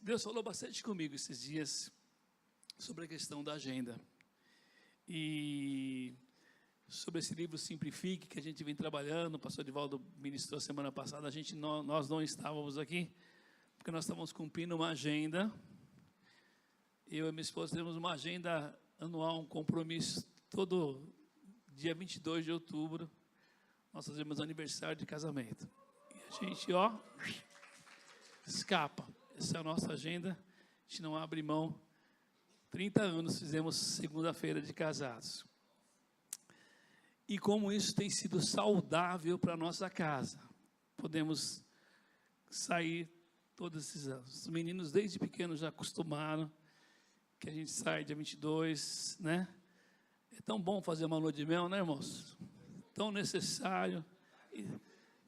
Deus falou bastante comigo esses dias sobre a questão da agenda. E sobre esse livro Simplifique, que a gente vem trabalhando, o pastor Divaldo ministrou semana passada, nós não estávamos aqui, porque nós estávamos cumprindo uma agenda. Eu e minha esposa temos uma agenda anual, um compromisso, todo dia 22 de outubro, nós fazemos aniversário de casamento. E a gente, escapa. Essa é a nossa agenda, a gente não abre mão. 30 anos fizemos segunda-feira de casados. E como isso tem sido saudável para a nossa casa. Podemos sair todos esses anos. Os meninos desde pequenos já acostumaram que a gente sai dia 22, né? É tão bom fazer uma lua de mel, né, irmãos? Tão necessário,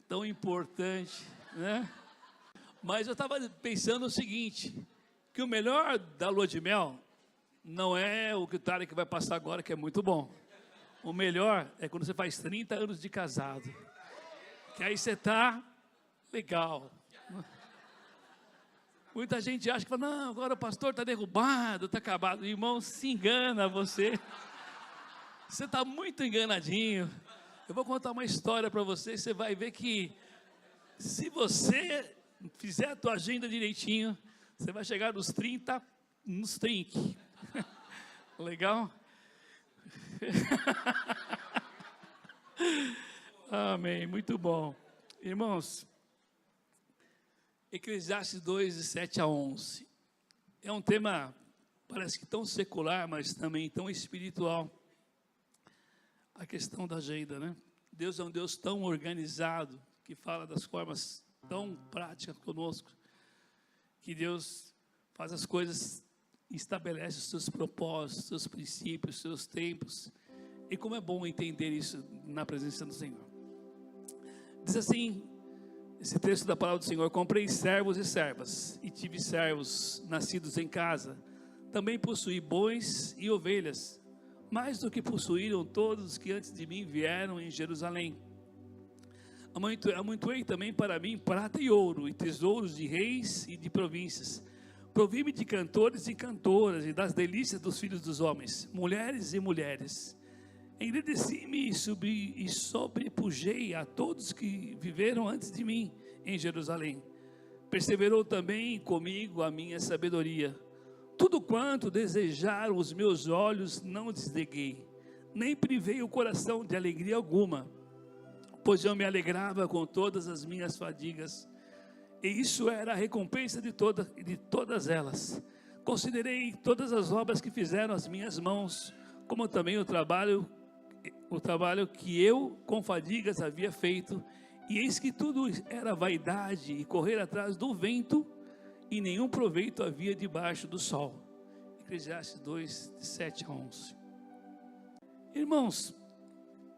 tão importante, né? Mas eu estava pensando o seguinte, que o melhor da lua de mel não é o que o Tarek vai passar agora, que é muito bom. O melhor é quando você faz 30 anos de casado, que aí você está legal. Muita gente acha que não, agora o pastor está derrubado, está acabado. Irmão, se engana você. Você está muito enganadinho. Eu vou contar uma história para você, você vai ver que se você fizer a tua agenda direitinho, você vai chegar nos 30, nos 30. Legal? Amém, muito bom. Irmãos, Eclesiastes 2, de 7 a 11. É um tema, parece que tão secular, mas também tão espiritual. A questão da agenda, né? Deus é um Deus tão organizado, que fala das formas tão práticas conosco, que Deus faz as coisas, estabelece os seus propósitos, os seus princípios, os seus tempos. E como é bom entender isso na presença do Senhor. Diz assim, esse texto da palavra do Senhor: comprei servos e servas, e tive servos nascidos em casa. Também possuí bois e ovelhas, mais do que possuíram todos os que antes de mim vieram em Jerusalém. Amontoei também para mim prata e ouro, e tesouros de reis e de províncias. Provi-me de cantores e cantoras, e das delícias dos filhos dos homens, mulheres e mulheres. Engrandeci-me e sobrepujei a todos que viveram antes de mim em Jerusalém. Perseverou também comigo a minha sabedoria. Tudo quanto desejaram os meus olhos não desneguei, nem privei o coração de alegria alguma, pois eu me alegrava com todas as minhas fadigas, e isso era a recompensa de todas elas. Considerei todas as obras que fizeram as minhas mãos, como também o trabalho que eu com fadigas havia feito, e eis que tudo era vaidade e correr atrás do vento, e nenhum proveito havia debaixo do sol. Eclesiastes 2, de 7 a 11. Irmãos,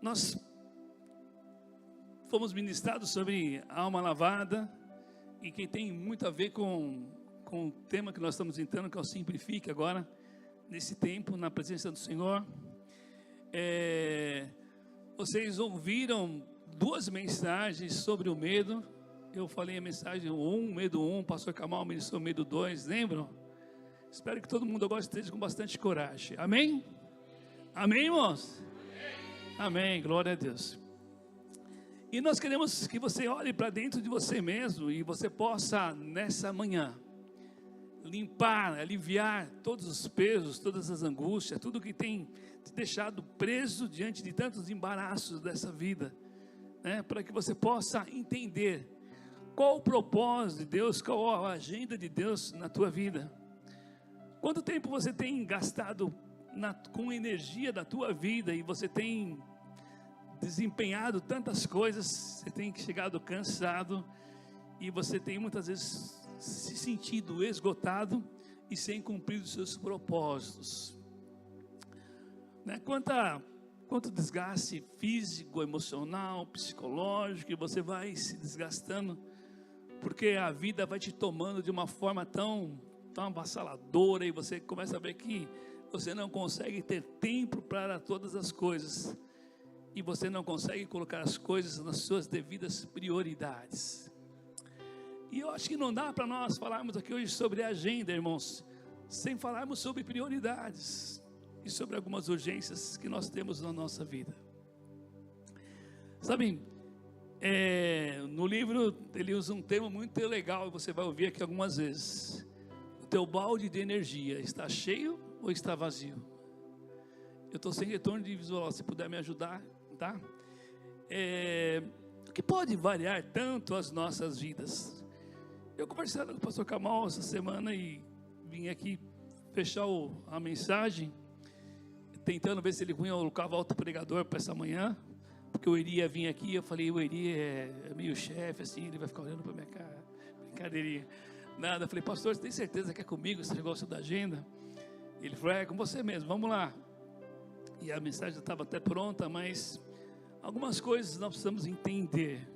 nós fomos ministrados sobre a alma lavada, e que tem muito a ver com o tema que nós estamos entrando, que é o Simplifique agora, nesse tempo, na presença do Senhor. Vocês ouviram 2 mensagens sobre o medo. Eu falei a mensagem 1, medo 1, o pastor Kamal ministrou medo 2, lembram? Espero que todo mundo agora esteja com bastante coragem. Amém? Amém, irmãos? Amém, glória a Deus. E nós queremos que você olhe para dentro de você mesmo e você possa, nessa manhã, limpar, aliviar todos os pesos, todas as angústias, tudo que tem te deixado preso diante de tantos embaraços dessa vida, né? Para que você possa entender qual o propósito de Deus, qual a agenda de Deus na tua vida. Quanto tempo você tem gastado com a energia da tua vida e você tem desempenhado tantas coisas, você tem chegado cansado e você tem muitas vezes se sentido esgotado e sem cumprir os seus propósitos, né? Quanto desgaste físico, emocional, psicológico, e você vai se desgastando, porque a vida vai te tomando de uma forma tão avassaladora, e você começa a ver que você não consegue ter tempo para todas as coisas, e você não consegue colocar as coisas nas suas devidas prioridades. E eu acho que não dá para nós falarmos aqui hoje sobre agenda, irmãos, sem falarmos sobre prioridades e sobre algumas urgências que nós temos na nossa vida. Sabem, no livro ele usa um termo muito legal, você vai ouvir aqui algumas vezes. O teu balde de energia está cheio ou está vazio? Eu estou sem retorno de visual, se puder me ajudar, tá? O que pode variar tanto as nossas vidas? Eu conversei com o pastor Kamal essa semana e vim aqui fechar a mensagem, tentando ver se ele colocava outro pregador para essa manhã, porque o Eri ia vir aqui. Eu falei, o Eri é meio chefe, assim, ele vai ficar olhando para minha cara, brincadeirinha. Nada, eu falei, pastor, você tem certeza que é comigo esse negócio da agenda? Ele falou, é com você mesmo, vamos lá. E a mensagem estava até pronta, mas algumas coisas nós precisamos entender.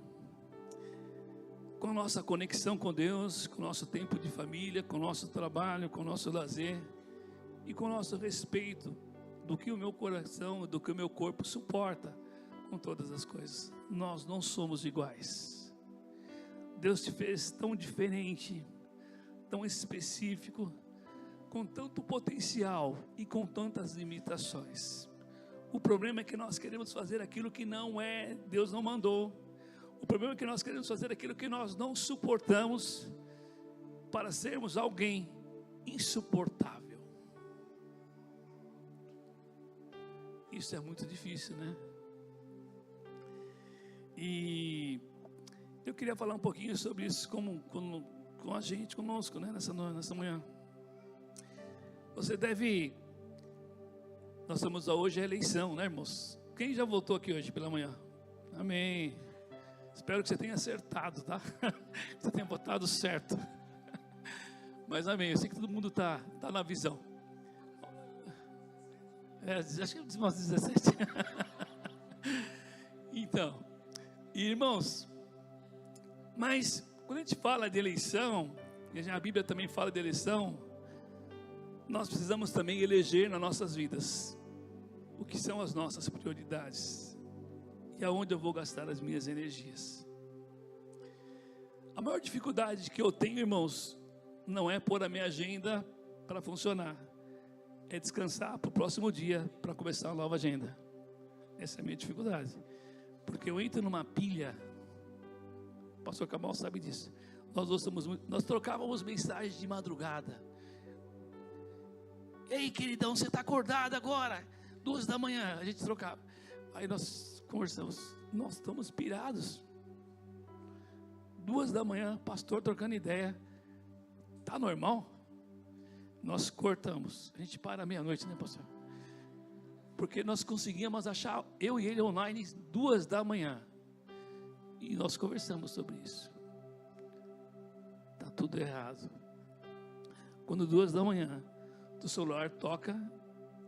Com a nossa conexão com Deus, com o nosso tempo de família, com o nosso trabalho, com o nosso lazer e com o nosso respeito do que o meu coração, do que o meu corpo suporta com todas as coisas. Nós não somos iguais. Deus te fez tão diferente, tão específico, com tanto potencial e com tantas limitações. O problema é que nós queremos fazer aquilo que não é, Deus não mandou. O problema é que nós queremos fazer aquilo que nós não suportamos para sermos alguém insuportável. Isso é muito difícil, né? E eu queria falar um pouquinho sobre isso com a gente, conosco, né? Nessa manhã. Nós temos hoje a eleição, né, irmãos? Quem já votou aqui hoje pela manhã? Amém. Espero que você tenha acertado, tá? Que você tenha votado certo. Mas amém, eu sei que todo mundo tá na visão. Acho que umas 17. Então, irmãos, mas quando a gente fala de eleição, e a Bíblia também fala de eleição, nós precisamos também eleger nas nossas vidas o que são as nossas prioridades. E aonde eu vou gastar as minhas energias. A maior dificuldade que eu tenho, irmãos, não é pôr a minha agenda para funcionar, é descansar para o próximo dia, para começar uma nova agenda. Essa é a minha dificuldade, porque eu entro numa pilha. O pastor Kamal sabe disso. Nós trocávamos mensagens de madrugada. Ei, queridão, você está acordado agora? 2 da manhã, a gente trocava. Aí nós conversamos, nós estamos pirados. 2 da manhã, pastor trocando ideia. Tá normal? Nós cortamos. A gente para meia-noite, né, pastor? Porque nós conseguíamos achar eu e ele online 2 da manhã. E nós conversamos sobre isso. Tá tudo errado. Quando 2 da manhã, o celular toca,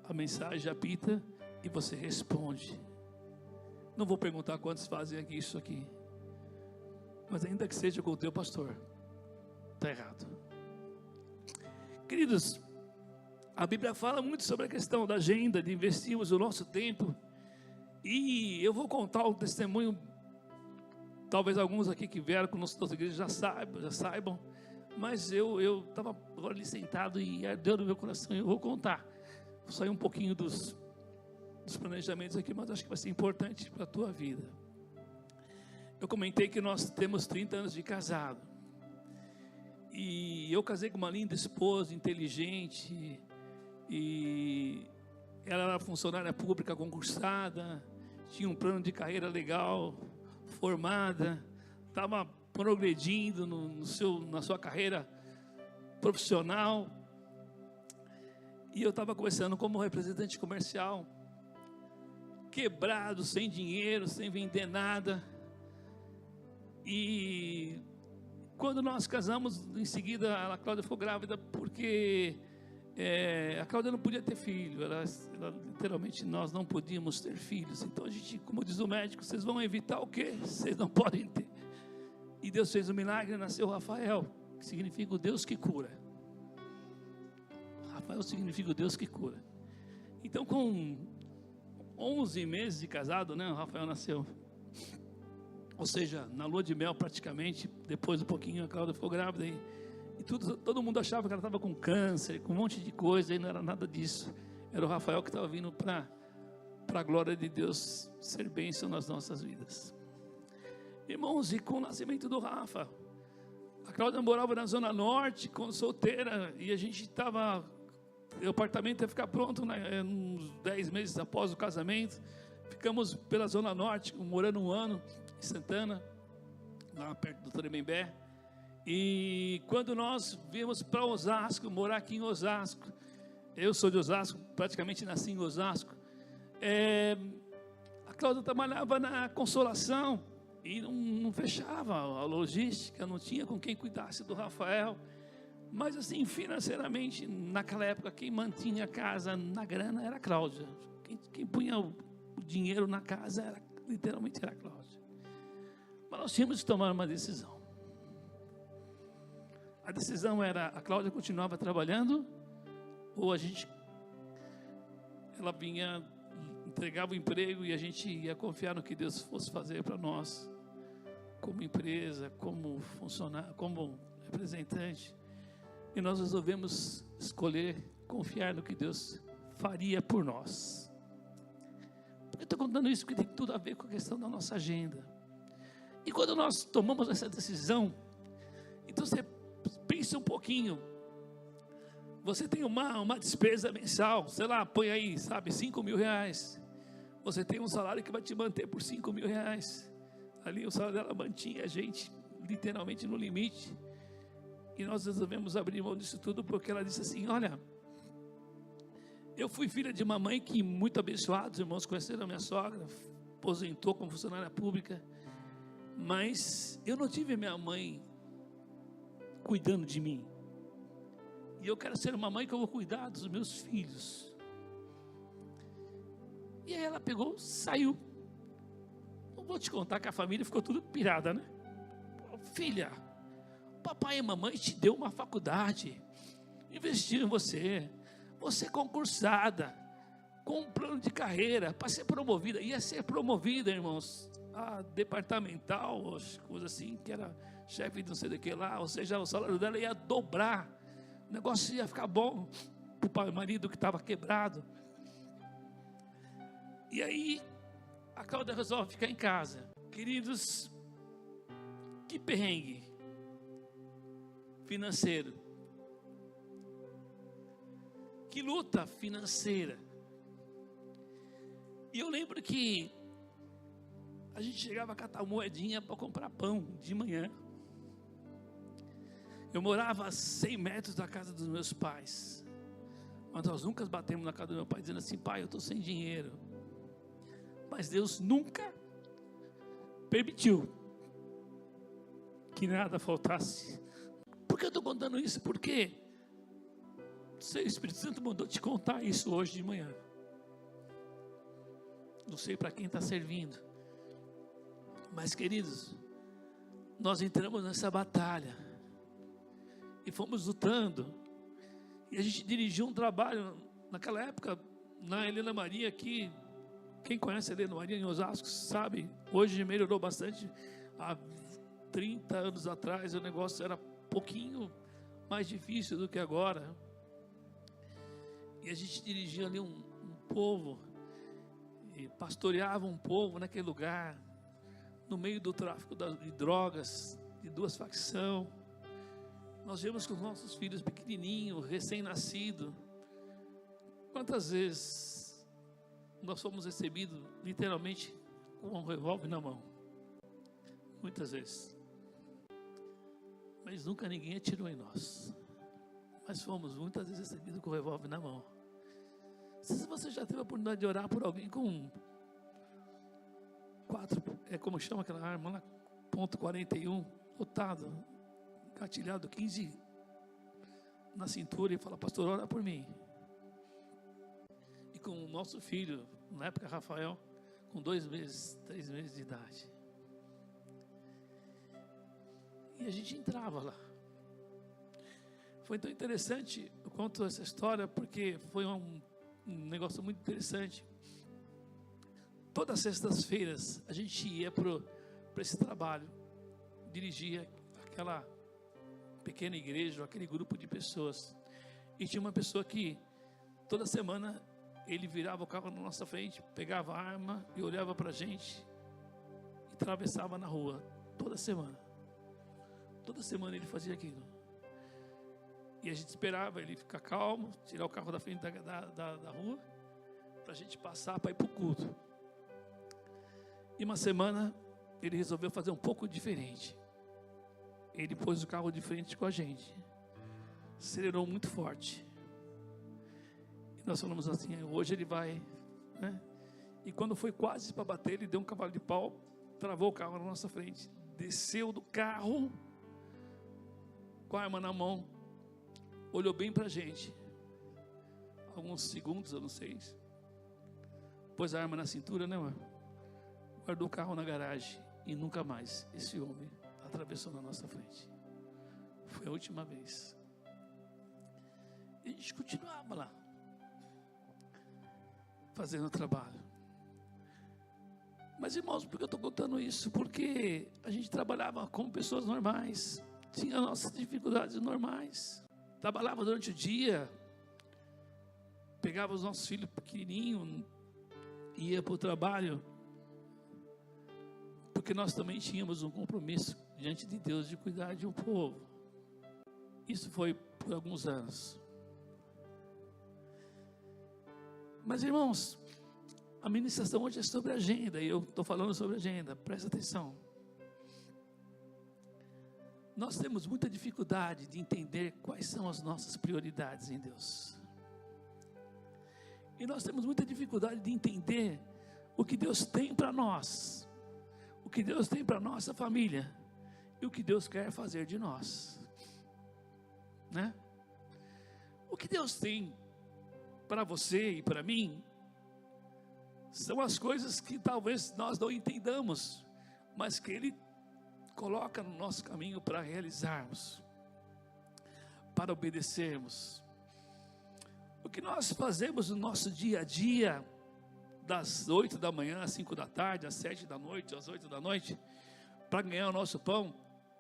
a mensagem apita e você responde. Não vou perguntar quantos fazem aqui isso aqui, mas ainda que seja com o teu pastor, está errado. Queridos, a Bíblia fala muito sobre a questão da agenda, de investirmos o nosso tempo, e eu vou contar o testemunho, talvez alguns aqui que vieram com nossa igreja já saibam, mas eu estava agora ali sentado e ardeu no meu coração, e eu vou contar. Vou sair um pouquinho dos planejamentos aqui, mas acho que vai ser importante para a tua vida. Eu comentei que nós temos 30 anos de casado, e eu casei com uma linda esposa, inteligente, e ela era funcionária pública concursada, tinha um plano de carreira legal, formada, estava progredindo na sua carreira profissional. E eu estava começando como representante comercial, quebrado, sem dinheiro, sem vender nada. E quando nós casamos, em seguida a Cláudia ficou grávida, porque a Cláudia não podia ter filho, literalmente nós não podíamos ter filhos. Então a gente, como diz o médico, vocês vão evitar o quê? Vocês não podem ter. E Deus fez um milagre, nasceu Rafael, que significa o Deus que cura. Rafael significa o Deus que cura. Então, com 11 meses de casado, né, o Rafael nasceu. Ou seja, na lua de mel praticamente, depois um pouquinho a Cláudia ficou grávida e todo mundo achava que ela estava com câncer, com um monte de coisa, e não era nada disso. Era o Rafael que estava vindo para a glória de Deus ser bênção nas nossas vidas. Irmãos, e com o nascimento do Rafa, a Cláudia morava na Zona Norte, solteira, e a gente estava, o apartamento ia ficar pronto, né, uns 10 meses após o casamento. Ficamos pela Zona Norte, morando um ano em Santana, lá perto do Tremembé. E quando nós viemos para Osasco, morar aqui em Osasco, eu sou de Osasco, praticamente nasci em Osasco, a Cláudia trabalhava na Consolação e não fechava a logística, não tinha com quem cuidasse do Rafael. Mas assim, financeiramente, naquela época, quem mantinha a casa na grana era a Cláudia. Quem punha o dinheiro na casa literalmente era a Cláudia. Mas nós tínhamos que tomar uma decisão. A decisão era: a Cláudia continuava trabalhando, ou ela vinha, entregava o emprego e a gente ia confiar no que Deus fosse fazer para nós, como empresa, como funcionário, como representante. E nós resolvemos escolher confiar no que Deus faria por nós. Eu estou contando isso porque tem tudo a ver com a questão da nossa agenda. E quando nós tomamos essa decisão, então você pensa um pouquinho. Você tem uma despesa mensal, sei lá, põe aí, sabe, 5 mil reais. Você tem um salário que vai te manter por 5 mil reais. Ali o salário dela mantinha a gente literalmente no limite. E nós resolvemos abrir mão disso tudo porque ela disse assim: olha, eu fui filha de uma mãe que, muito abençoada, os irmãos conheceram a minha sogra, aposentou como funcionária pública, mas eu não tive minha mãe cuidando de mim. E eu quero ser uma mãe que eu vou cuidar dos meus filhos. E aí ela pegou, saiu. Não vou te contar que a família ficou tudo pirada, né? Filha, papai e mamãe te deu uma faculdade, investiram em você, você é concursada, com um plano de carreira, para ser promovida. Ia ser promovida, irmãos, a departamental, coisa assim, que era chefe de não sei do que lá, ou seja, o salário dela ia dobrar, o negócio ia ficar bom para o marido que estava quebrado. E aí, a Cláudia resolve ficar em casa. Queridos, que perrengue financeiro, que luta financeira. E eu lembro que a gente chegava a catar moedinha para comprar pão de manhã. Eu morava a 100 metros da casa dos meus pais, mas nós nunca batemos na casa do meu pai dizendo assim: pai, eu estou sem dinheiro. Mas Deus nunca permitiu que nada faltasse. Por que eu estou contando isso? Porque o Espírito Santo mandou te contar isso hoje de manhã. Não sei para quem está servindo, mas queridos, nós entramos nessa batalha e fomos lutando. E a gente dirigiu um trabalho naquela época na Helena Maria aqui. Quem conhece a Helena Maria em Osasco sabe, hoje melhorou bastante. Há 30 anos atrás o negócio era um pouquinho mais difícil do que agora. E a gente dirigia ali um povo, e pastoreava um povo naquele lugar, no meio do tráfico de drogas, de duas facções. Nós vemos com os nossos filhos pequenininhos, recém-nascidos. Quantas vezes nós fomos recebidos literalmente com um revólver na mão? Muitas vezes. Mas nunca ninguém atirou em nós. Mas fomos muitas vezes recebidos com o revólver na mão. Se você já teve a oportunidade de orar por alguém com 4, como chama aquela arma lá, .41, lotado, gatilhado, 15 na cintura, e fala: pastor, ora por mim. E com o nosso filho, na época Rafael, com 2 meses, 3 meses de idade. E a gente entrava lá. Foi tão interessante, eu conto essa história porque foi um negócio muito interessante. Todas as sextas-feiras a gente ia para esse trabalho, dirigia aquela pequena igreja, aquele grupo de pessoas. E tinha uma pessoa que toda semana ele virava o carro na nossa frente, pegava a arma e olhava para a gente e atravessava na rua, toda semana. Toda semana ele fazia aquilo. E a gente esperava ele ficar calmo, tirar o carro da frente da rua, para a gente passar para ir para o culto. E uma semana ele resolveu fazer um pouco diferente. Ele pôs o carro de frente com a gente, acelerou muito forte. E nós falamos assim, hoje ele vai, né? E quando foi quase para bater, ele deu um cavalo de pau, travou o carro na nossa frente, desceu do carro, com a arma na mão, olhou bem para a gente, alguns segundos, eu não sei, pôs a arma na cintura, né, mano? Guardou o carro na garagem e nunca mais esse homem atravessou na nossa frente. Foi a última vez. E a gente continuava lá, fazendo o trabalho. Mas, irmãos, por que eu estou contando isso? Porque a gente trabalhava como pessoas normais, tinha nossas dificuldades normais, trabalhava durante o dia, pegava os nossos filhos pequenininhos, ia para o trabalho, porque nós também tínhamos um compromisso diante de Deus de cuidar de um povo. Isso foi por alguns anos. Mas, irmãos, a ministração hoje é sobre agenda, e eu estou falando sobre agenda, presta atenção. Nós temos muita dificuldade de entender quais são as nossas prioridades em Deus. E nós temos muita dificuldade de entender o que Deus tem para nós, o que Deus tem para nossa família e o que Deus quer fazer de nós, né? O que Deus tem para você e para mim são as coisas que talvez nós não entendamos, mas que Ele coloca no nosso caminho para realizarmos, para obedecermos. O que nós fazemos no nosso dia a dia, das 8 da manhã às 5 da tarde, às 7 da noite, às 8 da noite, para ganhar o nosso pão,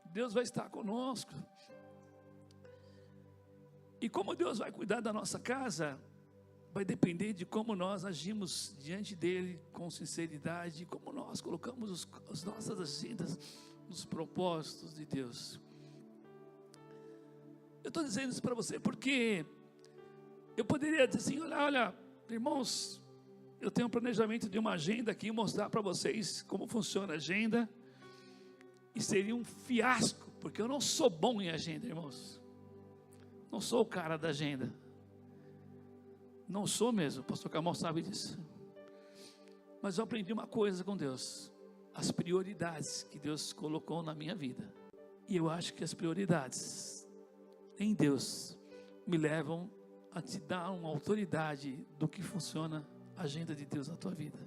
Deus vai estar conosco. E como Deus vai cuidar da nossa casa, vai depender de como nós agimos diante dEle com sinceridade, como nós colocamos as nossas agendas nos propósitos de Deus. Eu estou dizendo isso para você porque eu poderia dizer assim, olha, irmãos, eu tenho um planejamento de uma agenda aqui, mostrar para vocês como funciona a agenda, e seria um fiasco, porque eu não sou bom em agenda, irmãos. Não sou o cara da agenda. Não sou mesmo, o pastor Camal sabe disso. Mas eu aprendi uma coisa com Deus: as prioridades que Deus colocou na minha vida. E eu acho que as prioridades em Deus me levam a te dar uma autoridade do que funciona a agenda de Deus na tua vida.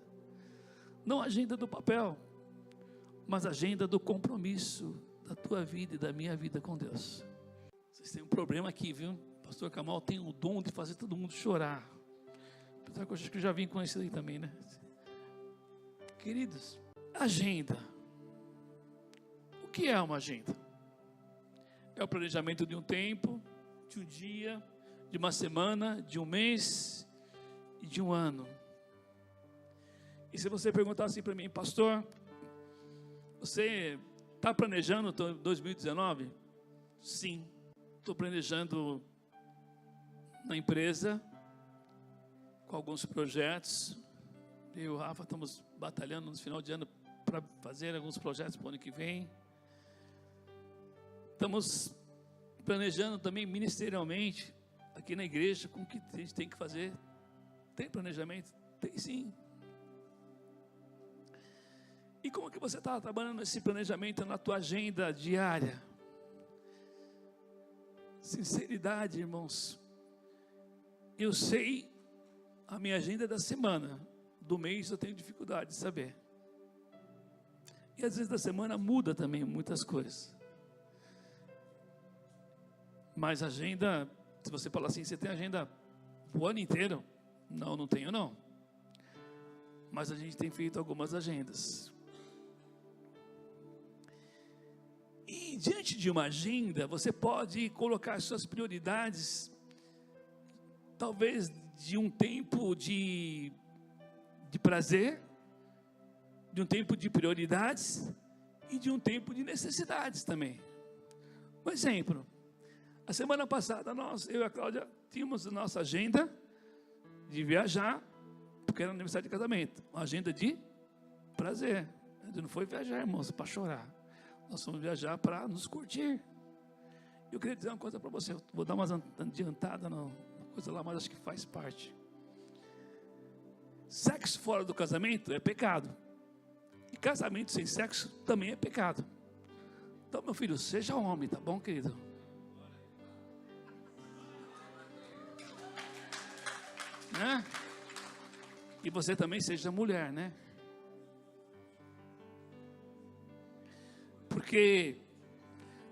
Não a agenda do papel, mas a agenda do compromisso da tua vida e da minha vida com Deus. Vocês têm um problema aqui, viu? O pastor Camal tem o dom de fazer todo mundo chorar. Eu acho que eu já vim com isso aí também, né? Queridos, agenda. O que é uma agenda? É o planejamento de um tempo, de um dia, de uma semana, de um mês e de um ano. E se você perguntar assim para mim, pastor, você está planejando 2019? Sim, estou planejando na empresa, com alguns projetos. Eu e o Rafa estamos batalhando no final de ano para fazer alguns projetos para o ano que vem. Estamos planejando também ministerialmente aqui na igreja com o que a gente tem que fazer. Tem planejamento? Tem sim. E como que você está trabalhando esse planejamento na tua agenda diária? Sinceridade, irmãos. Eu sei a minha agenda da semana, do mês eu tenho dificuldade de saber. E às vezes da semana muda também muitas coisas. Mas agenda, se você falar assim, você tem agenda o ano inteiro? Não, não tenho não. Mas a gente tem feito algumas agendas. E diante de uma agenda, você pode colocar suas prioridades, talvez de um tempo de prazer, de um tempo de prioridades e de um tempo de necessidades também. Um exemplo, a semana passada eu e a Cláudia tínhamos a nossa agenda de viajar, porque era aniversário de casamento, uma agenda de prazer. A gente não foi viajar, irmãos, para chorar. Nós fomos viajar para nos curtir. Eu queria dizer uma coisa para você, eu vou dar uma adiantada na coisa lá, mas acho que faz parte. Sexo fora do casamento é pecado. E casamento sem sexo também é pecado. Então, meu filho, seja homem, tá bom, querido? Né? E você também seja mulher, né? Porque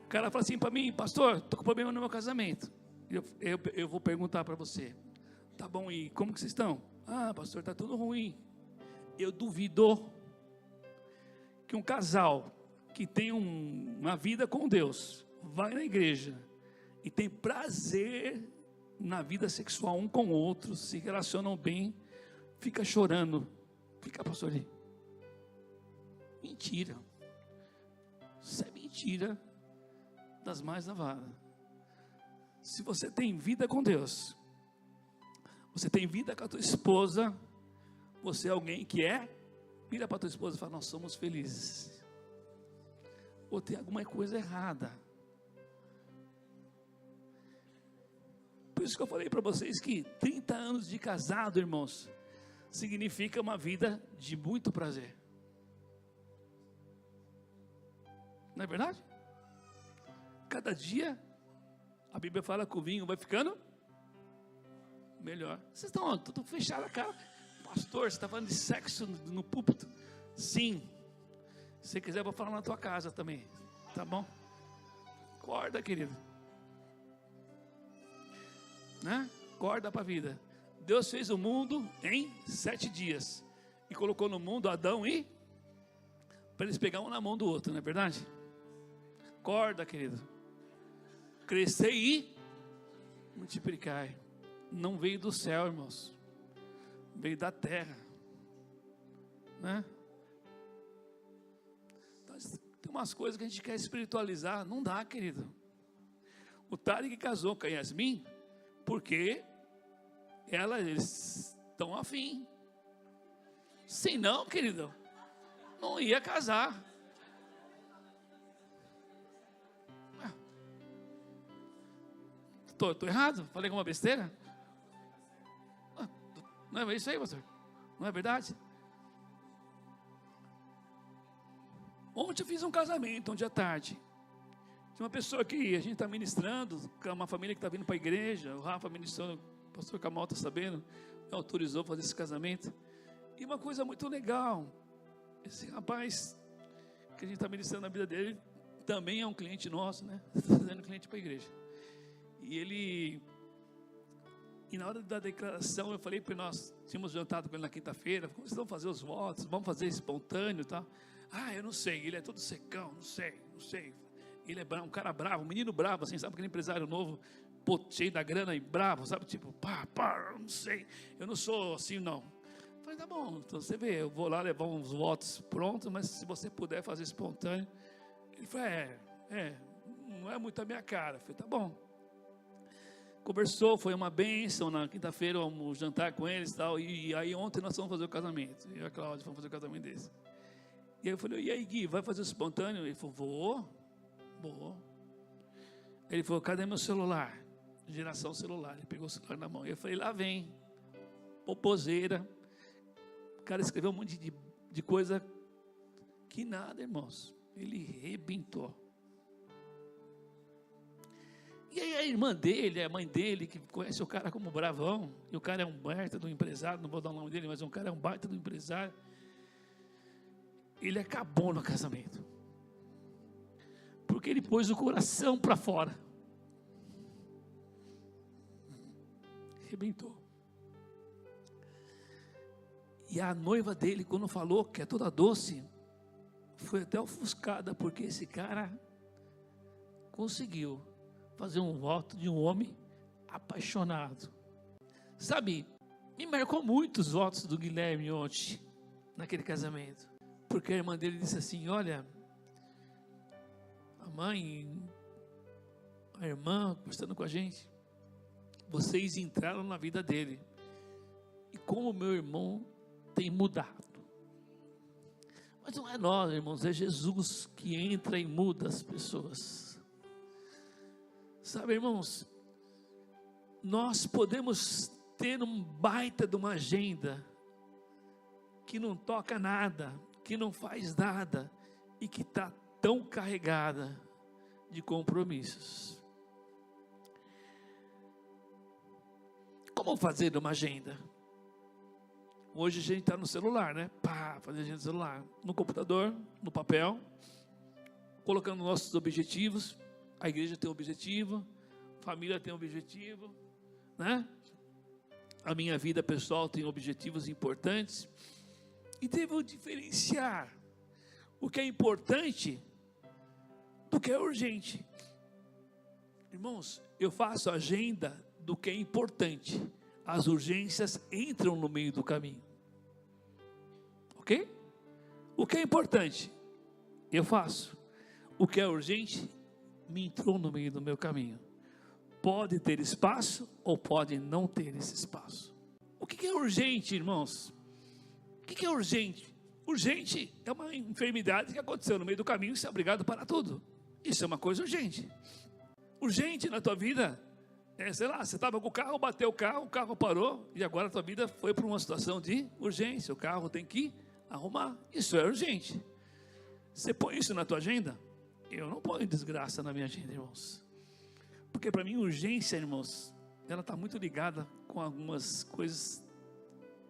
o cara fala assim para mim, pastor, estou com problema no meu casamento. Eu vou perguntar para você, tá bom, e como que vocês estão? Ah, pastor, está tudo ruim. Eu duvido que um casal que tem uma vida com Deus, vai na igreja e tem prazer na vida sexual um com o outro, se relacionam bem, fica chorando. Fica, pastor, ali. Mentira. Isso é mentira das mais lavadas. Se você tem vida com Deus, você tem vida com a tua esposa, você é alguém que vira para a tua esposa e fala, nós somos felizes. Ou tem alguma coisa errada. Por isso que eu falei para vocês que 30 anos de casado, irmãos, significa uma vida de muito prazer. Não é verdade? Cada dia, a Bíblia fala que o vinho vai ficando melhor. Vocês estão tudo fechado a cara. Pastor, você está falando de sexo no púlpito? Sim. Se você quiser, eu vou falar na tua casa também. Tá bom? Acorda, querido. Né? Acorda para a vida. Deus fez o mundo em 7 dias. E colocou no mundo Adão para eles pegarem um na mão do outro, não é verdade? Acorda, querido. Crescer e multiplicar. Não veio do céu, irmãos. Veio da terra. Né? Tem umas coisas que a gente quer espiritualizar. Não dá, querido. O Tarek casou com a Yasmin porque eles estão afim. Se não, querido, não ia casar. Estou errado? Falei alguma besteira? Não é isso aí, pastor? Não é verdade? Ontem eu fiz um casamento, ontem à tarde. Tinha uma pessoa que a gente está ministrando, uma família que está vindo para a igreja, o Rafa ministrando, o pastor Camal está sabendo, me autorizou a fazer esse casamento. E uma coisa muito legal, esse rapaz que a gente está ministrando na vida dele, também é um cliente nosso, né? Está fazendo cliente para a igreja. E na hora da declaração, eu falei para nós, tínhamos jantado com ele na quinta-feira, como vocês vão fazer os votos, vamos fazer espontâneo e tal. Ah, eu não sei, ele é todo secão, não sei. Ele é um cara bravo, um menino bravo, assim, sabe, aquele empresário novo, cheio da grana e bravo, sabe, tipo, não sei, eu não sou assim, não. Eu falei, tá bom, então você vê, eu vou lá levar uns votos prontos, mas se você puder fazer espontâneo. Ele falou, não é muito a minha cara. Eu falei, tá bom. Conversou, foi uma bênção, na quinta-feira vamos jantar com eles e tal, e aí ontem nós vamos fazer o casamento, eu e a Cláudia vamos fazer o casamento desse. E aí eu falei, e aí Gui, vai fazer o espontâneo? Ele falou, vou. Ele falou, cadê meu celular? Geração celular, ele pegou o celular na mão, eu falei, lá vem, poposeira, o cara escreveu um monte de coisa, que nada, irmãos, ele rebentou. E aí a irmã dele, a mãe dele, que conhece o cara como bravão, e o cara é um baita do empresário, não vou dar o nome dele, mas um cara é um baita do empresário, ele acabou no casamento, porque ele pôs o coração para fora, arrebentou. E a noiva dele, quando falou que é toda doce, foi até ofuscada, porque esse cara conseguiu fazer um voto de um homem apaixonado. Sabe, me marcou muito os votos do Guilherme ontem, naquele casamento. Porque a irmã dele disse assim, olha, a mãe, a irmã, conversando com a gente, vocês entraram na vida dele. E como meu irmão tem mudado. Mas não é nós, irmãos, é Jesus que entra e muda as pessoas. Sabe, irmãos, nós podemos ter um baita de uma agenda que não toca nada, que não faz nada e que está tão carregada de compromissos. Como fazer uma agenda? Hoje a gente está no celular, né? Fazer agenda no celular, no computador, no papel, colocando nossos objetivos. A igreja tem um objetivo, a família tem um objetivo, né? A minha vida pessoal tem objetivos importantes. E devo diferenciar o que é importante do que é urgente. Irmãos, eu faço agenda do que é importante. As urgências entram no meio do caminho. Ok? O que é importante, eu faço. O que é urgente, me entrou no meio do meu caminho. Pode ter espaço ou pode não ter esse espaço. O que é urgente, irmãos? O que é urgente? Urgente é uma enfermidade que aconteceu no meio do caminho e você é obrigado a parar tudo. Isso é uma coisa urgente. Urgente na tua vida sei lá, você estava com o carro, bateu o carro parou e agora a tua vida foi para uma situação de urgência. O carro tem que arrumar. Isso é urgente. Você põe isso na tua agenda? Eu não ponho desgraça na minha agenda, irmãos. Porque para mim urgência, irmãos, ela está muito ligada com algumas coisas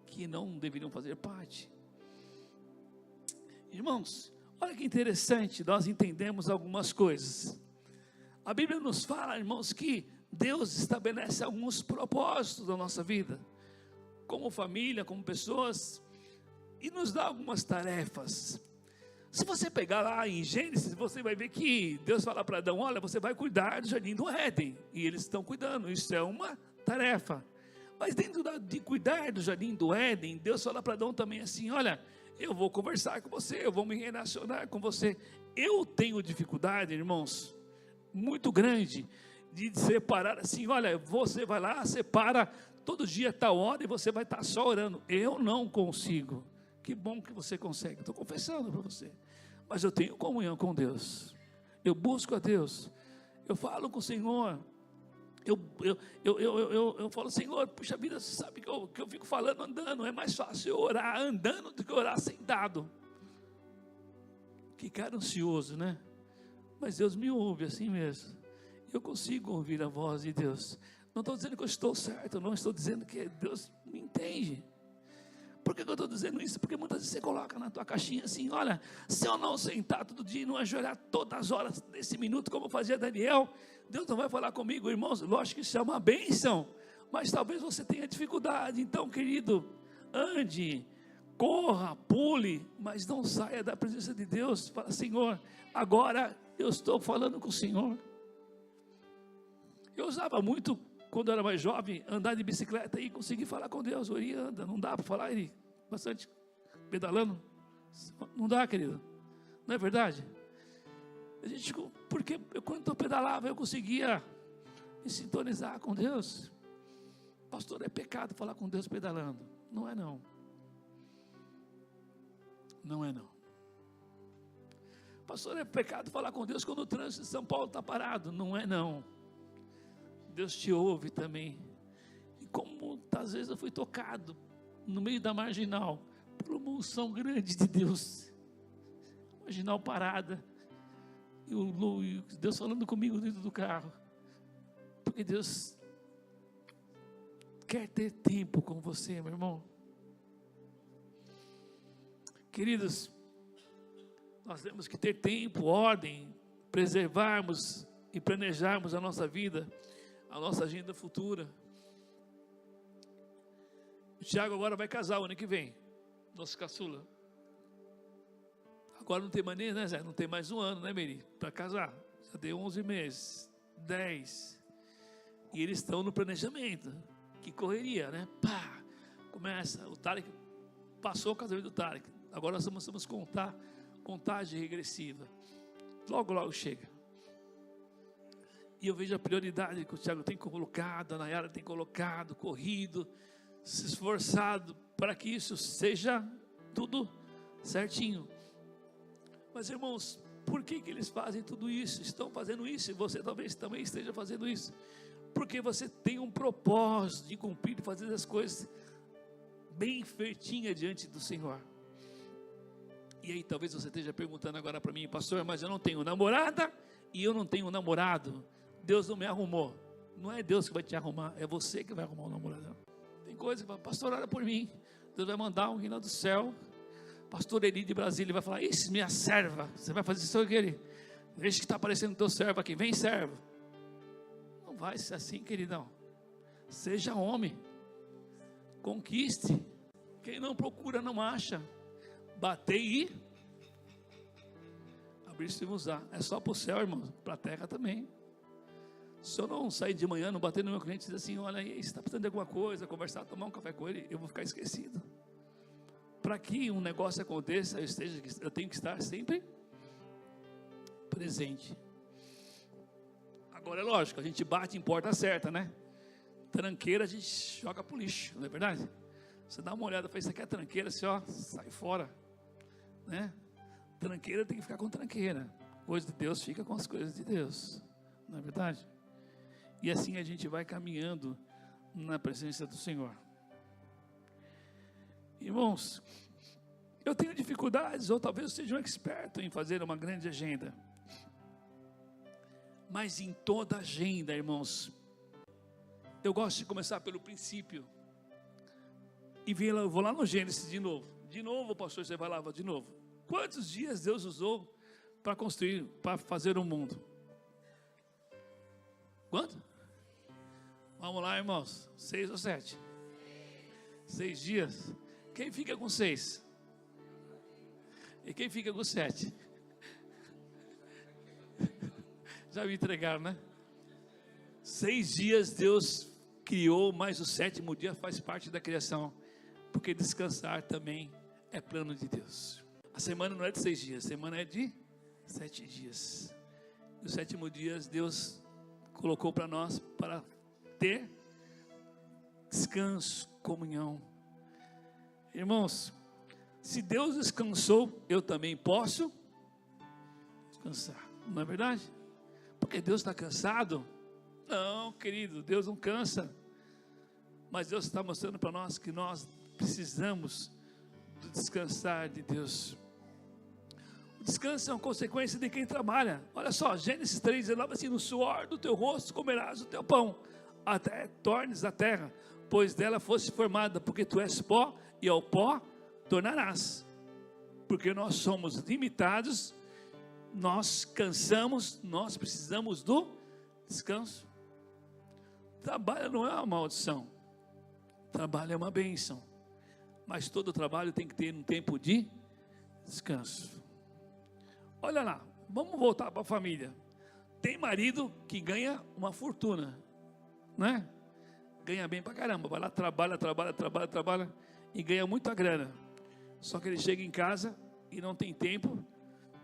que não deveriam fazer parte. Irmãos, olha que interessante, nós entendemos algumas coisas. A Bíblia nos fala, irmãos, que Deus estabelece alguns propósitos da nossa vida, como família, como pessoas, e nos dá algumas tarefas. Se você pegar lá em Gênesis, você vai ver que Deus fala para Adão, olha, você vai cuidar do jardim do Éden, e eles estão cuidando, isso é uma tarefa. Mas dentro de cuidar do jardim do Éden, Deus fala para Adão também assim, olha, eu vou conversar com você, eu vou me relacionar com você. Eu tenho dificuldade, irmãos, muito grande, de separar assim, olha, você vai lá, separa, todo dia tal hora e você vai estar só orando. Eu não consigo. Que bom que você consegue, estou confessando para você. Mas eu tenho comunhão com Deus, eu busco a Deus, eu falo com o Senhor, eu falo, Senhor, puxa vida, você sabe que eu fico falando andando, é mais fácil eu orar andando do que orar sentado. Que cara ansioso, né? Mas Deus me ouve assim mesmo. Eu consigo ouvir a voz de Deus. Não estou dizendo que eu estou certo, não estou dizendo que Deus me entende. Por que eu estou dizendo isso? Porque muitas vezes você coloca na tua caixinha assim, olha, se eu não sentar todo dia e não ajoelhar todas as horas desse minuto, como fazia Daniel, Deus não vai falar comigo, irmãos. Lógico que isso é uma bênção, mas talvez você tenha dificuldade. Então, querido, ande, corra, pule, mas não saia da presença de Deus. Fala, Senhor, agora eu estou falando com o Senhor. Eu usava muito, quando eu era mais jovem, andar de bicicleta e conseguir falar com Deus. Eu ia, anda, não dá para falar, ele bastante pedalando. Não dá, querido. Não é verdade? Porque quando eu pedalava, eu conseguia me sintonizar com Deus. Pastor, é pecado falar com Deus pedalando. Não é não. Não é não. Pastor, é pecado falar com Deus quando o trânsito de São Paulo está parado. Não é não. Deus te ouve também. E como às vezes eu fui tocado no meio da marginal por uma unção grande de Deus, marginal parada, e Deus falando comigo dentro do carro, porque Deus quer ter tempo com você, meu irmão. Queridos, nós temos que ter tempo, ordem, preservarmos e planejarmos a nossa vida, a nossa agenda futura. O Tiago agora vai casar o ano que vem, nosso caçula. Agora não tem maneira, né, Zé? Não tem mais um ano, né, Meri, para casar. já deu 11 meses, 10, e eles estão no planejamento, que correria, né? Pá, começa, o Tarek, passou o casamento do Tarek, agora nós vamos contar, contagem regressiva, logo chega. E eu vejo a prioridade que o Thiago tem colocado, a Nayara tem colocado, corrido, se esforçado para que isso seja tudo certinho. Mas, irmãos, por que eles fazem tudo isso? Estão fazendo isso, e você talvez também esteja fazendo isso. Porque você tem um propósito de cumprir, de fazer as coisas bem feitinha diante do Senhor. E aí talvez você esteja perguntando agora para mim, pastor, mas eu não tenho namorada e eu não tenho namorado. Deus não me arrumou. Não é Deus que vai te arrumar, é você que vai arrumar um namorado. Tem coisa que vai, pastor, ora por mim. Deus vai mandar alguém lá do céu. Pastor Eli de Brasília vai falar, isso, minha serva, você vai fazer isso aqui. Veja que está aparecendo teu servo aqui, vem servo. Não vai ser assim, queridão. Seja homem, conquiste. Quem não procura não acha. Bater e abrir-se-vos á. É só para o céu, irmão, para a terra também. Se eu não sair de manhã, não bater no meu cliente e dizer assim, olha aí, você está precisando de alguma coisa, conversar, tomar um café com ele, eu vou ficar esquecido. Para que um negócio aconteça, eu tenho que estar sempre presente. Agora é lógico, a gente bate em porta certa, né? Tranqueira a gente joga pro lixo, não é verdade? Você dá uma olhada, fala, isso aqui é tranqueira, assim, ó, sai fora, né? Tranqueira tem que ficar com tranqueira. Coisa de Deus fica com as coisas de Deus, não é verdade? E assim a gente vai caminhando na presença do Senhor. Irmãos, eu tenho dificuldades, ou talvez eu seja um experto em fazer uma grande agenda. Mas em toda agenda, irmãos, eu gosto de começar pelo princípio. E vou lá no Gênesis de novo. De novo, pastor, você vai lá, de novo. Quantos dias Deus usou para construir, para fazer o mundo? Quanto? Vamos lá, irmãos. 6 ou 7? 6 dias. Quem fica com 6? E quem fica com 7? Já me entregaram, né? 6 dias Deus criou, mas o 7º dia faz parte da criação. Porque descansar também é plano de Deus. A semana não é de 6 dias, a semana é de 7 dias. E o 7º dia Deus colocou para nós para ter descanso, comunhão. Irmãos, se Deus descansou, eu também posso descansar, não é verdade? Porque Deus está cansado? Não, querido, Deus não cansa. Mas Deus está mostrando para nós que nós precisamos do descansar de Deus. O descanso é uma consequência de quem trabalha. Olha só, Gênesis 3:19 assim, no suor do teu rosto comerás o teu pão, até tornes a terra, pois dela fosse formada, porque tu és pó, e ao pó tornarás. Porque nós somos limitados, nós cansamos, nós precisamos do descanso. Trabalho não é uma maldição, trabalho é uma bênção, mas todo trabalho tem que ter um tempo de descanso. Olha lá, vamos voltar para a família. Tem marido que ganha uma fortuna, né? Ganha bem pra caramba, vai lá, trabalha e ganha muita grana. Só que ele chega em casa e não tem tempo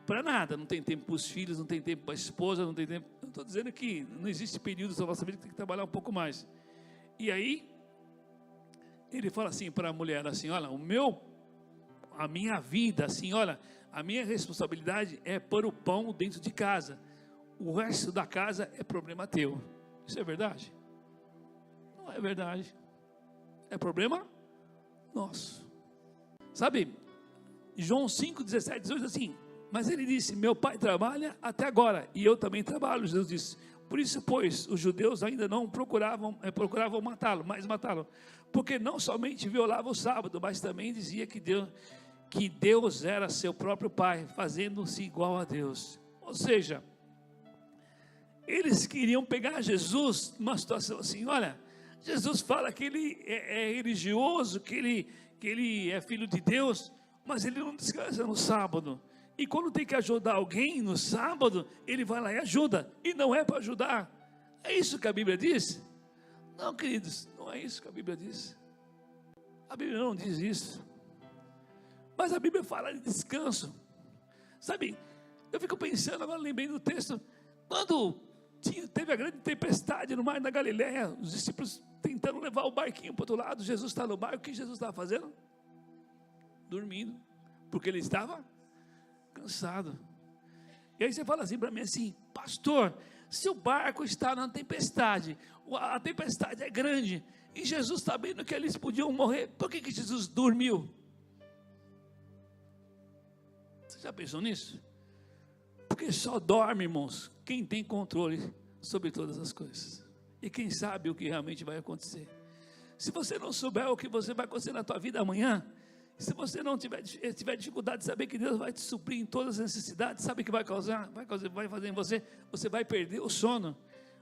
para nada, não tem tempo para os filhos, não tem tempo para a esposa, não tem tempo. Eu estou dizendo que não existe período da nossa vida que tem que trabalhar um pouco mais. E aí ele fala assim para a mulher, assim, olha, a minha vida, assim, olha, a minha responsabilidade é pôr o pão dentro de casa. O resto da casa é problema teu. Isso é verdade? Não é verdade. É problema nosso. Sabe, João 5:17, 18, assim, mas ele disse, meu pai trabalha até agora, e eu também trabalho, Jesus disse. Por isso, pois, os judeus ainda não procuravam matá-lo, porque não somente violava o sábado, mas também dizia que Deus era seu próprio pai, fazendo-se igual a Deus. Ou seja, eles queriam pegar Jesus numa situação assim, olha, Jesus fala que ele é religioso, que ele é filho de Deus, mas ele não descansa no sábado. E quando tem que ajudar alguém no sábado, ele vai lá e ajuda. E não é para ajudar. É isso que a Bíblia diz? Não, queridos, não é isso que a Bíblia diz. A Bíblia não diz isso. Mas a Bíblia fala de descanso. Sabe, eu fico pensando, agora lembrei do texto, quando teve a grande tempestade no mar da Galileia, os discípulos tentando levar o barquinho para o outro lado, Jesus está no barco, o que Jesus estava fazendo? Dormindo, porque ele estava cansado. E aí você fala assim para mim assim, pastor, se o barco está na tempestade, a tempestade é grande, e Jesus sabendo que eles podiam morrer, por que Jesus dormiu? Você já pensou nisso? Porque só dorme, irmãos, quem tem controle sobre todas as coisas. E quem sabe o que realmente vai acontecer. Se você não souber o que vai acontecer na tua vida amanhã, se você não tiver dificuldade de saber que Deus vai te suprir em todas as necessidades, sabe o que vai fazer em você? Você vai perder o sono.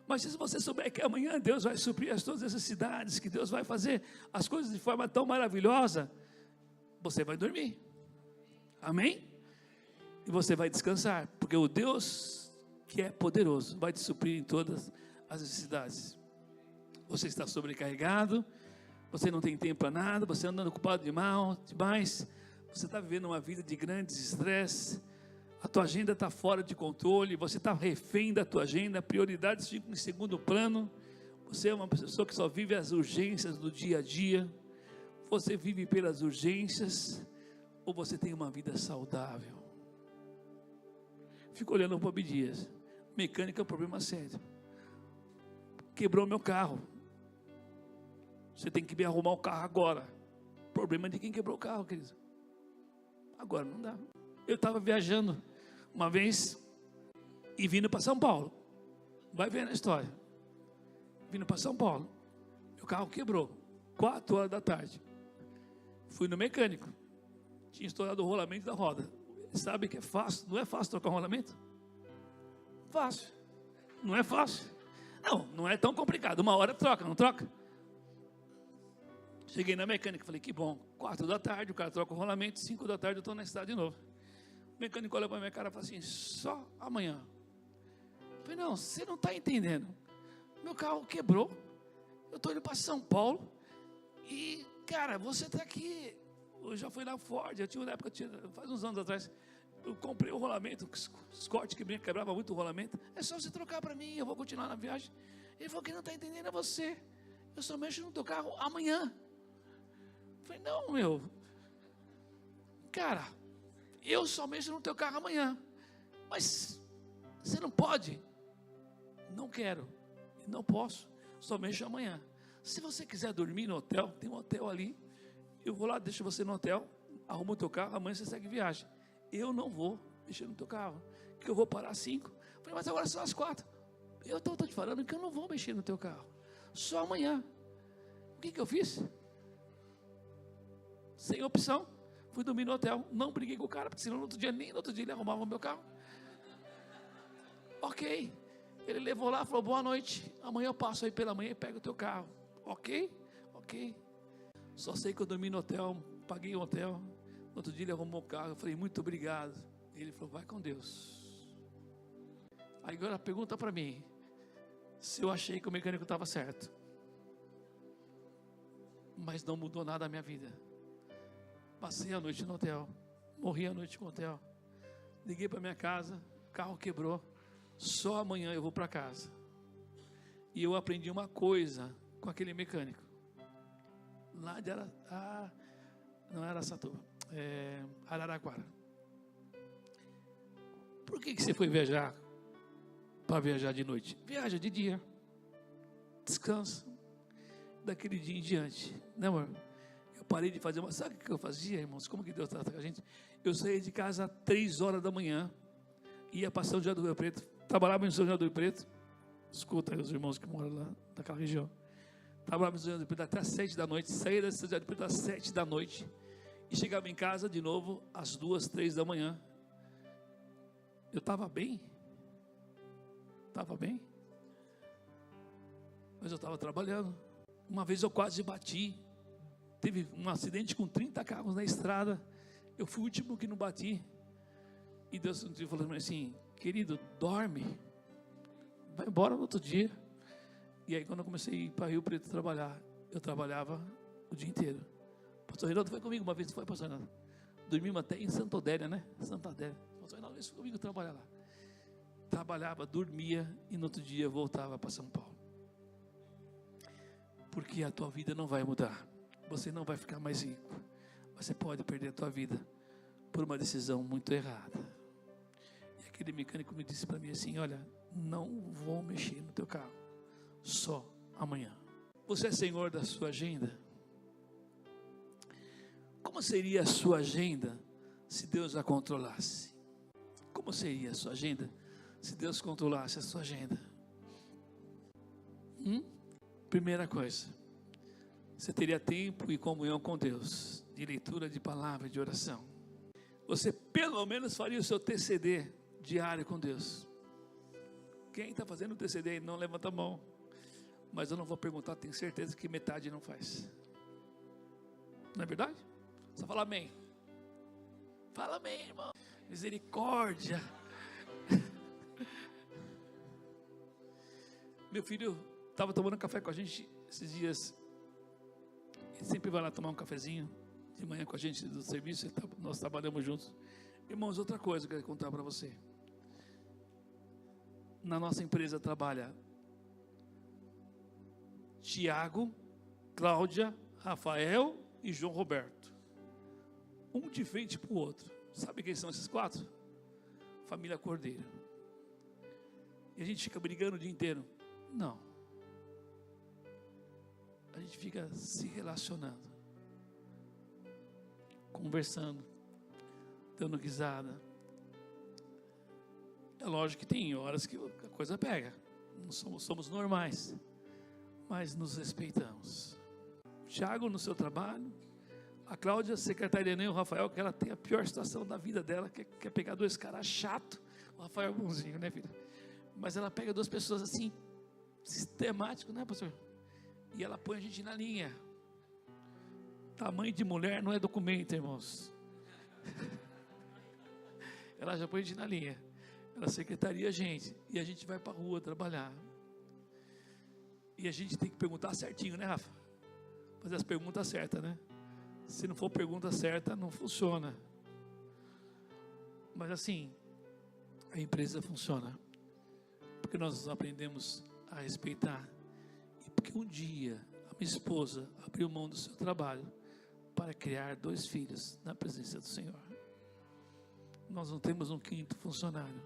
Mas se você souber que amanhã Deus vai suprir todas as necessidades, que Deus vai fazer as coisas de forma tão maravilhosa, você vai dormir. Amém? E você vai descansar, porque o Deus que é poderoso vai te suprir em todas as necessidades. Você está sobrecarregado, você não tem tempo para nada, você anda ocupado demais, você está vivendo uma vida de grandes estresse, a tua agenda está fora de controle, você está refém da tua agenda, prioridades ficam em segundo plano, você é uma pessoa que só vive as urgências do dia a dia, você vive pelas urgências, ou você tem uma vida saudável? Fico olhando para o Bob Dias, mecânica é um problema sério, quebrou meu carro, você tem que me arrumar o carro agora. Problema de quem quebrou o carro, querido. Agora não dá. Eu estava viajando uma vez e vindo para São Paulo. Vai ver na história. Vindo para São Paulo. Meu carro quebrou. 4 horas da tarde. Fui no mecânico. Tinha estourado o rolamento da roda. Sabe que é fácil? Não é fácil trocar um rolamento? Fácil. Não é fácil. Não é tão complicado. Uma hora troca, não troca? Cheguei na mecânica, falei, que bom, 4 da tarde, o cara troca o rolamento, 5 da tarde eu estou na estrada de novo. O mecânico olha para a minha cara e fala assim, só amanhã. Eu falei, não, você não está entendendo. Meu carro quebrou, eu estou indo para São Paulo, e, cara, você está aqui, eu já fui na Ford, eu tinha uma época, faz uns anos atrás, eu comprei o rolamento, os cortes que quebrava muito o rolamento, é só você trocar para mim, eu vou continuar na viagem. Ele falou, quem não está entendendo é você, eu só mexo no teu carro amanhã. Eu falei, não, meu, cara, eu só mexo no teu carro amanhã, mas você não pode? Não quero, não posso, só mexo amanhã. Se você quiser dormir no hotel, tem um hotel ali, eu vou lá, deixo você no hotel, arrumo o teu carro, amanhã você segue viagem. Eu não vou mexer no teu carro, que eu vou parar às 5. Eu falei, mas agora são as 4. Eu estou te falando que eu não vou mexer no teu carro, só amanhã. O que eu fiz? Sem opção, fui dormir no hotel, não briguei com o cara, porque senão no outro dia ele arrumava o meu carro. Ok, ele levou lá, falou, boa noite, amanhã eu passo aí pela manhã e pego o teu carro. Ok, só sei que eu dormi no hotel, paguei o hotel, no outro dia ele arrumou o carro, eu falei, muito obrigado. Ele falou, vai com Deus. Aí agora pergunta para mim, se eu achei que o mecânico estava certo, mas não mudou nada a minha vida. Passei a noite no hotel, morri a noite no hotel, liguei para minha casa, o carro quebrou, só amanhã eu vou para casa. E eu aprendi uma coisa com aquele mecânico, lá de não era Araçatuba, Araraquara. Por que você foi viajar, para viajar de noite? Viaja de dia, descansa, daquele dia em diante, né, amor? Parei de fazer sabe o que eu fazia, irmãos? Como que Deus trata com a gente? Eu saía de casa às 3 horas da manhã, ia para São José do Rio Preto, trabalhava em São José do Rio Preto, escuta aí os irmãos que moram lá, naquela região, trabalhava em São José do Rio Preto até às 7 da noite, saía de São José do Rio Preto às 7 da noite, e chegava em casa de novo às 2, 3 da manhã. Eu estava bem, mas eu estava trabalhando. Uma vez eu quase bati, teve um acidente com 30 carros na estrada, eu fui o último que não bati, E Deus um dia falou assim: querido, dorme, vai embora no outro dia. E aí quando eu comecei a ir para Rio Preto trabalhar, eu trabalhava o dia inteiro. Pastor Reinaldo foi comigo uma vez, foi, pastor Reinaldo? Dormimos até em Santa Odélia, né? Santa Odélia. Pastor Reinaldo foi comigo trabalhar lá. Trabalhava, dormia e no outro dia voltava para São Paulo. Porque a tua vida não vai mudar. Você não vai ficar mais rico. Você pode perder a tua vida por uma decisão muito errada. E aquele mecânico me disse para mim assim: olha, não vou mexer no teu carro, só amanhã. Você é senhor da sua agenda? Como seria a sua agenda se Deus a controlasse? Como seria a sua agenda se Deus controlasse a sua agenda? Primeira coisa, você teria tempo e comunhão com Deus, de leitura de palavra, de oração. Você pelo menos faria o seu TCD diário com Deus. Quem está fazendo o TCD aí, não levanta a mão. Mas eu não vou perguntar, tenho certeza que metade não faz. Não é verdade? Só fala amém. Fala amém, irmão. Misericórdia. Meu filho estava tomando café com a gente esses dias. Ele sempre vai lá tomar um cafezinho de manhã com a gente do serviço. Nós trabalhamos juntos. Irmãos, outra coisa que eu quero contar para você. Na nossa empresa trabalha Tiago, Cláudia, Rafael e João Roberto. Um de frente para o outro. Sabe quem são esses quatro? Família Cordeiro. E a gente fica brigando o dia inteiro? Não. A gente fica se relacionando, conversando, dando risada. É lógico que tem horas que a coisa pega. Não somos normais, mas nos respeitamos. O Thiago no seu trabalho, a Cláudia, secretária nem o Rafael, que ela tem a pior situação da vida dela, que quer pegar dois caras chatos. O Rafael é bonzinho, né, filha? Mas ela pega duas pessoas assim, sistemático, né, pastor? E ela põe a gente na linha. Tamanho de mulher não é documento, irmãos. Ela já põe a gente na linha. Ela secretaria a gente. E a gente vai para a rua trabalhar. E a gente tem que perguntar certinho, né, Rafa? Fazer as perguntas certas, né? Se não for pergunta certa, não funciona. Mas assim, a empresa funciona. Porque nós aprendemos a respeitar. E porque um dia a minha esposa abriu mão do seu trabalho para criar 2 filhos na presença do Senhor. Nós não temos um quinto funcionário.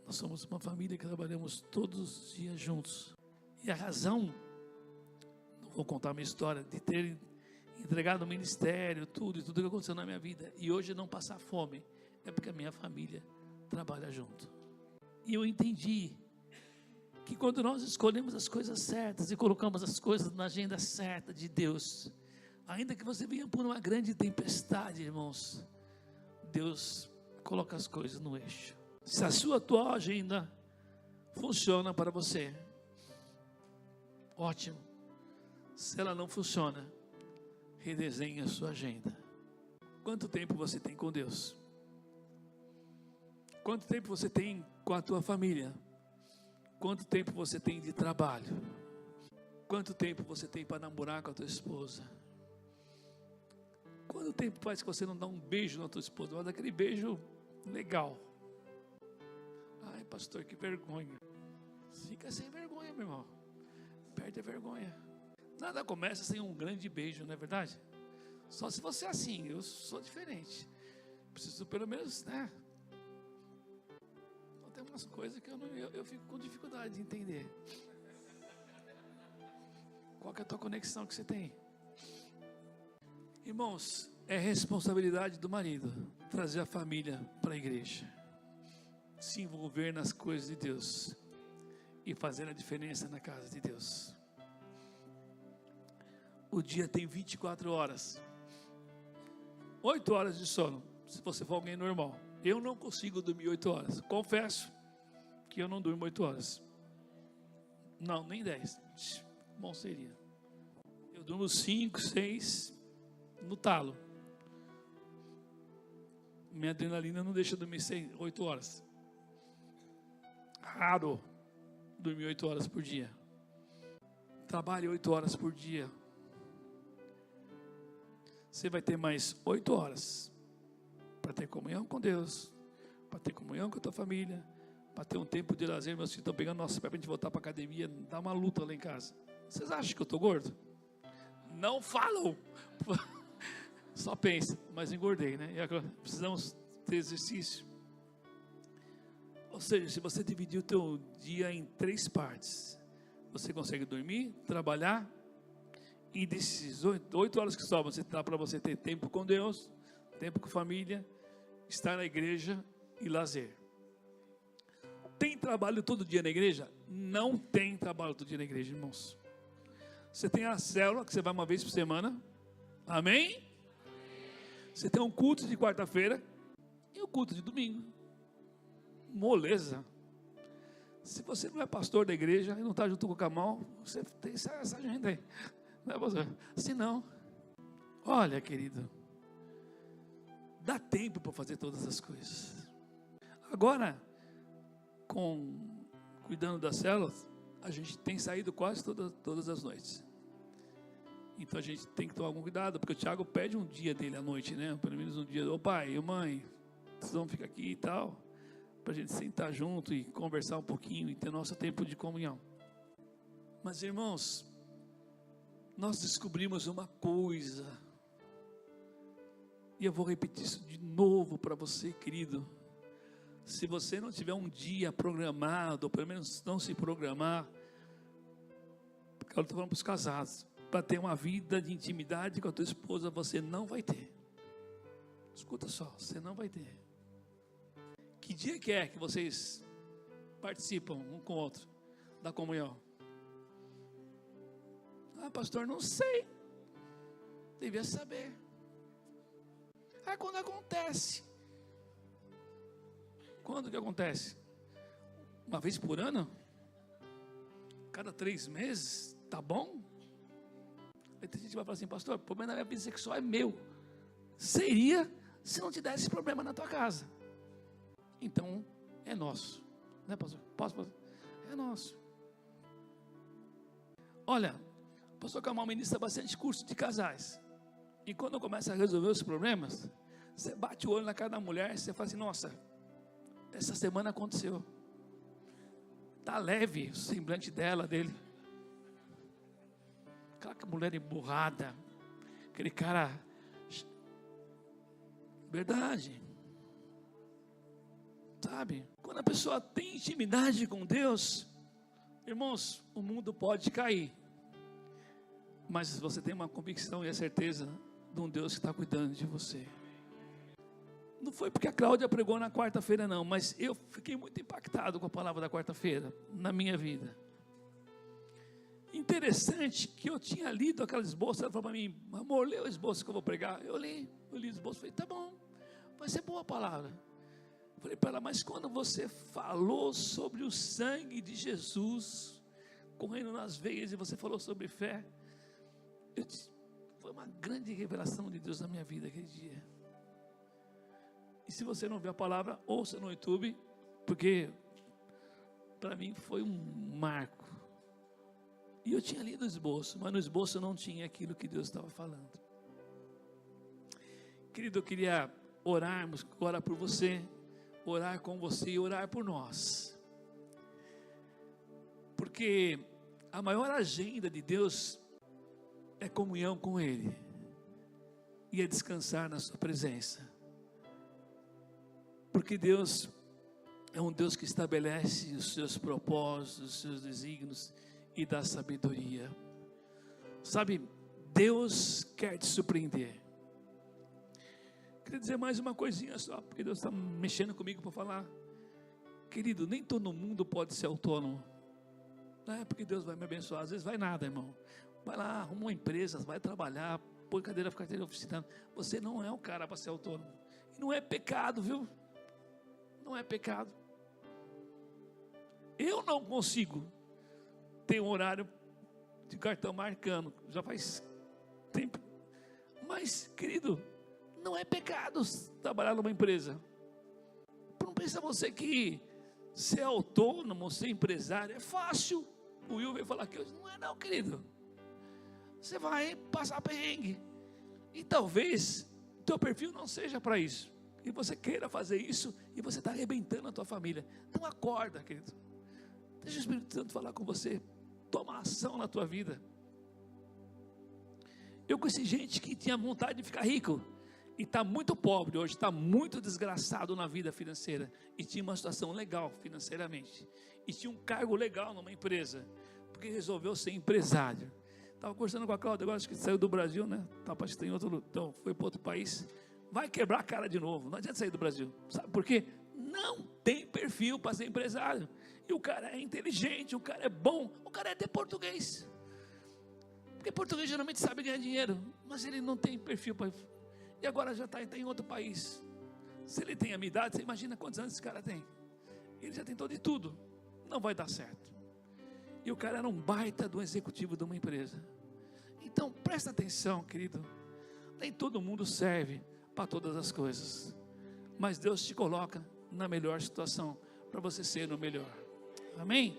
Nós somos uma família que trabalhamos todos os dias juntos. E a razão, não vou contar a minha história, de ter entregado o ministério, tudo que aconteceu na minha vida, e hoje não passar fome, é porque a minha família trabalha junto. E eu entendi que quando nós escolhemos as coisas certas e colocamos as coisas na agenda certa de Deus, ainda que você venha por uma grande tempestade, irmãos, Deus coloca as coisas no eixo. Se a sua atual agenda funciona para você, ótimo. Se ela não funciona, redesenhe a sua agenda. Quanto tempo você tem com Deus? Quanto tempo você tem com a tua família? Quanto tempo você tem de trabalho? Quanto tempo você tem para namorar com a tua esposa? Quanto tempo faz que você não dá um beijo na tua esposa? Mas aquele beijo legal. Ai, pastor, que vergonha. Fica sem vergonha, meu irmão. Perde a vergonha. Nada começa sem um grande beijo, não é verdade? Só se você é assim, eu sou diferente. Preciso pelo menos, né? Tem umas coisas que eu fico com dificuldade de entender. Qual que é a tua conexão que você tem? Irmãos, é responsabilidade do marido trazer a família para a igreja, se envolver nas coisas de Deus e fazer a diferença na casa de Deus. O dia tem 24 horas, 8 horas de sono, se você for alguém normal. Eu não consigo dormir 8 horas. Confesso que eu não durmo 8 horas. Não, nem 10. Bom seria. Eu durmo 5, 6 no talo. Minha adrenalina não deixa eu dormir 8 horas. Raro dormir 8 horas por dia. Trabalhe 8 horas por dia. Você vai ter mais 8 horas para ter comunhão com Deus, para ter comunhão com a tua família, para ter um tempo de lazer. Meus filhos estão pegando nosso pé para a gente voltar para a academia, dá uma luta lá em casa. Vocês acham que eu estou gordo? Não falam. Só pensa, mas engordei, né? E agora precisamos ter exercício. Ou seja, se você dividir o teu dia em 3 partes, você consegue dormir, trabalhar, e desses 8 horas que sobram, você dá para você ter tempo com Deus, tempo com família, estar na igreja e lazer. Tem trabalho todo dia na igreja? Não tem trabalho todo dia na igreja, irmãos. Você tem a célula, que você vai uma vez por semana. Amém? Você tem um culto de quarta-feira e o culto de domingo. Moleza. Se você não é pastor da igreja e não está junto com o Camal, você tem essa agenda aí. Não é, pastor? Se não, olha, querido, dá tempo para fazer todas as coisas. Agora, cuidando das células, a gente tem saído quase todas as noites. Então a gente tem que tomar algum cuidado, porque o Tiago pede um dia dele à noite, né? Pelo menos um dia. Ô pai, ô mãe, vocês vão ficar aqui e tal, para a gente sentar junto e conversar um pouquinho e ter nosso tempo de comunhão. Mas irmãos, nós descobrimos uma coisa, e eu vou repetir isso de novo para você, querido. Se você não tiver um dia programado, ou pelo menos não se programar, porque eu estou falando para os casados, para ter uma vida de intimidade com a tua esposa, você não vai ter. Escuta só, você não vai ter. Que dia que é que vocês participam um com o outro da comunhão? Ah, pastor, não sei. Devia saber. É quando acontece. Quando que acontece? Uma vez por ano? Cada 3 meses? Tá bom? Aí tem gente que vai falar assim, pastor, o problema da minha vida sexual é meu. Seria se não te desse problema na tua casa. Então, é nosso. Né, pastor? Posso, pastor? É nosso. Olha, o pastor Camal ministra bastante curso de casais. E quando começa a resolver os problemas, você bate o olho na cara da mulher e você fala assim, nossa, essa semana aconteceu. Está leve o semblante dele. Aquela mulher emburrada, aquele cara. Verdade. Sabe? Quando a pessoa tem intimidade com Deus, irmãos, o mundo pode cair. Mas você tem uma convicção e a certeza de um Deus que está cuidando de você. Não foi porque a Cláudia pregou na quarta-feira não, mas eu fiquei muito impactado com a palavra da quarta-feira, na minha vida. Interessante que eu tinha lido aquela esboço, ela falou para mim, amor, lê o esboço que eu vou pregar. Eu li o esboço, falei, tá bom, vai ser boa a palavra. Falei para ela, mas quando você falou sobre o sangue de Jesus correndo nas veias e você falou sobre fé, foi uma grande revelação de Deus na minha vida aquele dia. E se você não viu a palavra, ouça no YouTube, porque para mim foi um marco. E eu tinha lido o esboço, mas no esboço não tinha aquilo que Deus estava falando. Querido, eu queria orarmos agora por você, orar com você e orar por nós. Porque a maior agenda de Deus é comunhão com Ele e é descansar na sua presença. Porque Deus é um Deus que estabelece os seus propósitos, os seus desígnios e dá sabedoria. Sabe, Deus quer te surpreender. Queria dizer mais uma coisinha só, porque Deus está mexendo comigo para falar. Querido, nem todo mundo pode ser autônomo. Não é porque Deus vai me abençoar, às vezes vai nada, irmão. Vai lá, arruma uma empresa, vai trabalhar, põe cadeira oficina. Você não é o cara para ser autônomo. E não é pecado, viu? Não é pecado. Eu não consigo ter um horário de cartão marcando, já faz tempo. Mas, querido, Não é pecado trabalhar numa empresa. Não pensa você que ser autônomo, ser empresário é fácil. O Will veio falar aqui hoje. Não é não, querido. Você vai passar perrengue. E talvez teu perfil não seja para isso. E você queira fazer isso e você está arrebentando a tua família. Então acorda, querido. Deixa o Espírito Santo falar com você. Toma ação na tua vida. Eu conheci gente que tinha vontade de ficar rico e está muito pobre hoje, está muito desgraçado na vida financeira e tinha uma situação legal financeiramente e tinha um cargo legal numa empresa, porque resolveu ser empresário. Estava conversando com a Cláudia, agora acho que saiu do Brasil, né? Parece que tem outro, então foi para outro país. Vai quebrar a cara de novo, não adianta sair do Brasil. Sabe por quê? Não tem perfil para ser empresário. E o cara é inteligente, o cara é bom, o cara é até português. Porque português geralmente sabe ganhar dinheiro, mas ele não tem perfil para... E agora já está em outro país. Se ele tem a minha idade, você imagina quantos anos esse cara tem. Ele já tentou de tudo, não vai dar certo. E o cara era um baita de um executivo de uma empresa. Então presta atenção, querido. Nem todo mundo serve para todas as coisas, mas Deus te coloca na melhor situação para você ser o melhor. Amém?